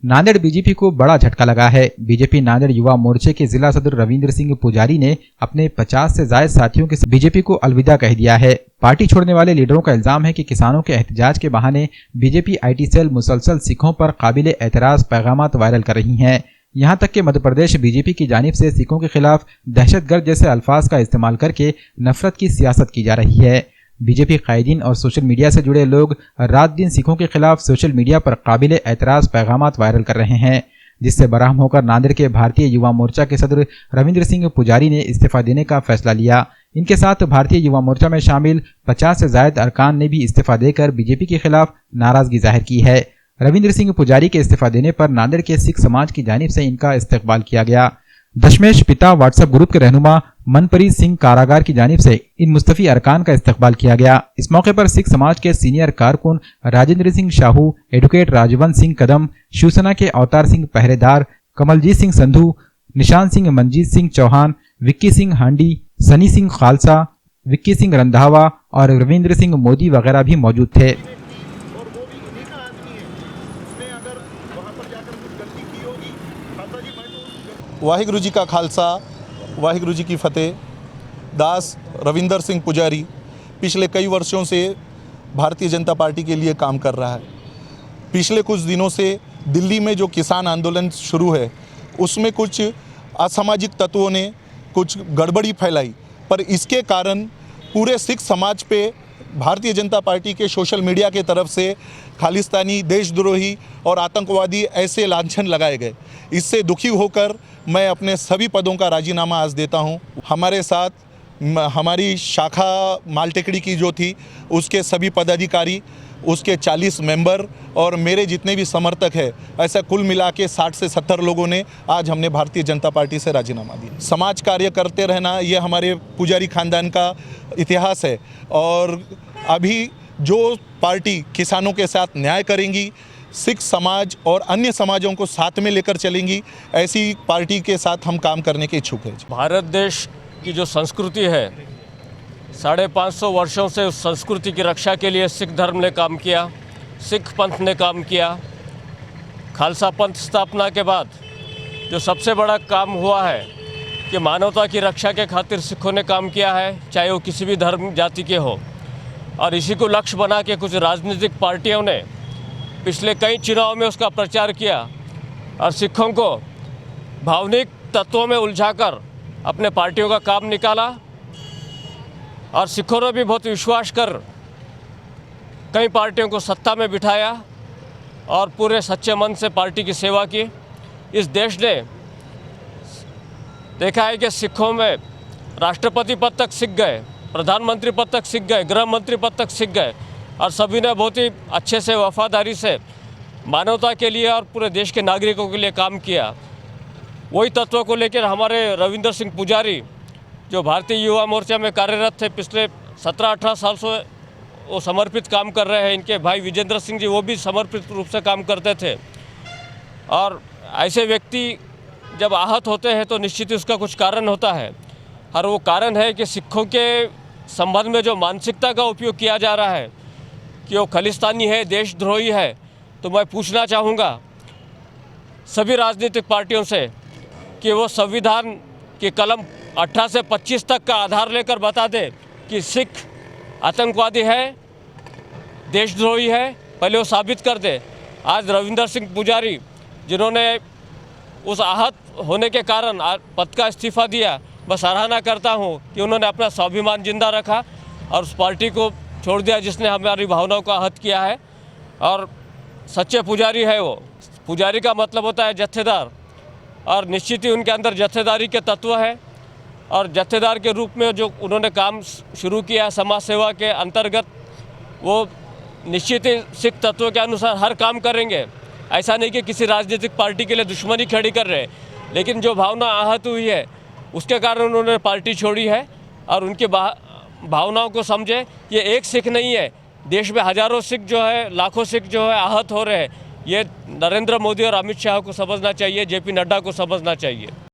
Nanded BJP को बड़ा झटका लगा है। बीजेपी नांदेड़ युवा मोर्चे के जिला सदर रविंद्र सिंह पुजारी ने अपने 50 से ज्यादा साथियों के साथ बीजेपी को अलविदा कह दिया है। पार्टी छोड़ने वाले लीडरों का इल्जाम है कि किसानों के एहतजाज के बहाने बीजेपी आईटी सेल मुसलसल सिखों पर काबिल एतराज पैगामात वायरल कर रही है। यहां तक कि मध्य प्रदेश बीजेपी की जानिब से सिखों के खिलाफ दहशतगर्द जैसे अल्फाज का इस्तेमाल करके नफरत की सियासत की जा रही है। बीजेपी कायदीन और सोशल मीडिया से जुड़े लोग रात दिन सिखों के खिलाफ सोशल मीडिया पर काबिल एतराज पैगामात वायरल कर रहे हैं, जिससे बरहम होकर नांदेड़ के भारतीय युवा मोर्चा के सदर रविंद्र सिंह पुजारी ने इस्तीफा देने का फैसला लिया। इनके साथ भारतीय युवा मोर्चा में शामिल 50 से ज्यादा अरकान ने भी इस्तीफा देकर बीजेपी के खिलाफ नाराजगी जाहिर की है। रविंद्र सिंह पुजारी के इस्तीफा देने पर नांदेड़ के सिख समाज की जानिब से इनका इस्तकबाल किया गया। दशमेश पिता व्हाट्सएप ग्रुप के रहनुमा मनप्रीत सिंह कारागार की जानिब से इन मुस्तफी अरकान का इस्तकबाल किया गया। इस मौके पर सिख समाज के सीनियर कारकुन राजेंद्र सिंह शाहू, एडवोकेट राजवंत सिंह कदम, शिवसेना के अवतार सिंह पहरेदार, कमलजीत सिंह संधू, निशान सिंह, मंजीत सिंह चौहान, विक्की सिंह हांडी, सनी सिंह खालसा, विक्की सिंह रंधावा और रविंद्र सिंह मोदी वगैरह भी मौजूद थे। वाहिगुरु जी का खालसा, वाहिगुरु जी की फतेह। दास रविंदर सिंह पुजारी पिछले कई वर्षों से भारतीय जनता पार्टी के लिए काम कर रहा है। पिछले कुछ दिनों से दिल्ली में जो किसान आंदोलन शुरू है उसमें कुछ असामाजिक तत्वों ने कुछ गड़बड़ी फैलाई, पर इसके कारण पूरे सिख समाज पे भारतीय जनता पार्टी के सोशल मीडिया के तरफ से खालिस्तानी, देशद्रोही और आतंकवादी ऐसे लांछन लगाए गए। इससे दुखी होकर मैं अपने सभी पदों का राजीनामा आज देता हूं। हमारे साथ हमारी शाखा मालटेकड़ी की जो थी उसके सभी पदाधिकारी, उसके 40 मेंबर और मेरे जितने भी समर्थक हैं, ऐसा कुल मिला के 60 से 70 लोगों ने आज हमने भारतीय जनता पार्टी से राजीनामा दिया। समाज कार्य करते रहना ये हमारे पुजारी खानदान का इतिहास है और अभी जो पार्टी किसानों के साथ न्याय करेंगी, सिख समाज और अन्य समाजों को साथ में लेकर चलेंगी, ऐसी पार्टी के साथ हम काम करने के इच्छुक हैं। भारत देश की जो संस्कृति है, 550 वर्षों से उस संस्कृति की रक्षा के लिए सिख धर्म ने काम किया, सिख पंथ ने काम किया। खालसा पंथ स्थापना के बाद जो सबसे बड़ा काम हुआ है कि मानवता की रक्षा के खातिर सिखों ने काम किया है, चाहे वो किसी भी धर्म जाति के हो। और इसी को लक्ष्य बना के कुछ राजनीतिक पार्टियों ने पिछले कई चुनाव में उसका प्रचार किया और सिखों को भावनिक तत्वों में उलझाकर अपने पार्टियों का काम निकाला। और सिखों ने भी बहुत विश्वास कर कई पार्टियों को सत्ता में बिठाया और पूरे सच्चे मन से पार्टी की सेवा की। इस देश ने देखा है कि सिखों में राष्ट्रपति पद तक सीख गए, प्रधानमंत्री पद तक सीख गए, गृह मंत्री पद तक सीख गए और सभी ने बहुत ही अच्छे से वफादारी से मानवता के लिए और पूरे देश के नागरिकों के लिए काम किया। वही तत्वों को लेकर हमारे रविंदर सिंह पुजारी जो भारतीय युवा मोर्चा में कार्यरत थे, पिछले 17-18 साल से वो समर्पित काम कर रहे हैं। इनके भाई विजेंद्र सिंह जी वो भी समर्पित रूप से काम करते थे। और ऐसे व्यक्ति जब आहत होते हैं तो निश्चित ही उसका कुछ कारण होता है और वो कारण है कि सिखों के संबंध में जो मानसिकता का उपयोग किया जा रहा है कि वो खालिस्तानी है, देशद्रोही है। तो मैं पूछना चाहूँगा सभी राजनीतिक पार्टियों से कि वो संविधान की कलम 18 से 25 तक का आधार लेकर बता दे कि सिख आतंकवादी है, देशद्रोही है, पहले वो साबित कर दे। आज रविंदर सिंह पुजारी जिन्होंने उस आहत होने के कारण पद का इस्तीफा दिया, मैं सराहना करता हूं कि उन्होंने अपना स्वाभिमान जिंदा रखा और उस पार्टी को छोड़ दिया जिसने हमारी भावनाओं को आहत किया है। और सच्चे पुजारी है वो। पुजारी का मतलब होता है जत्थेदार और निश्चित ही उनके अंदर जत्थेदारी के तत्व है और जत्थेदार के रूप में जो उन्होंने काम शुरू किया समाज सेवा के अंतर्गत, वो निश्चित ही सिख तत्वों के अनुसार हर काम करेंगे। ऐसा नहीं कि किसी राजनीतिक पार्टी के लिए दुश्मनी खड़ी कर रहे हैं, लेकिन जो भावना आहत हुई है उसके कारण उन्होंने पार्टी छोड़ी है और उनकी भावनाओं को समझे। ये एक सिख नहीं है, देश में हज़ारों सिख जो है, लाखों सिख जो है आहत हो रहे हैं। ये नरेंद्र मोदी और अमित शाह को समझना चाहिए, जेपी नड्डा को समझना चाहिए।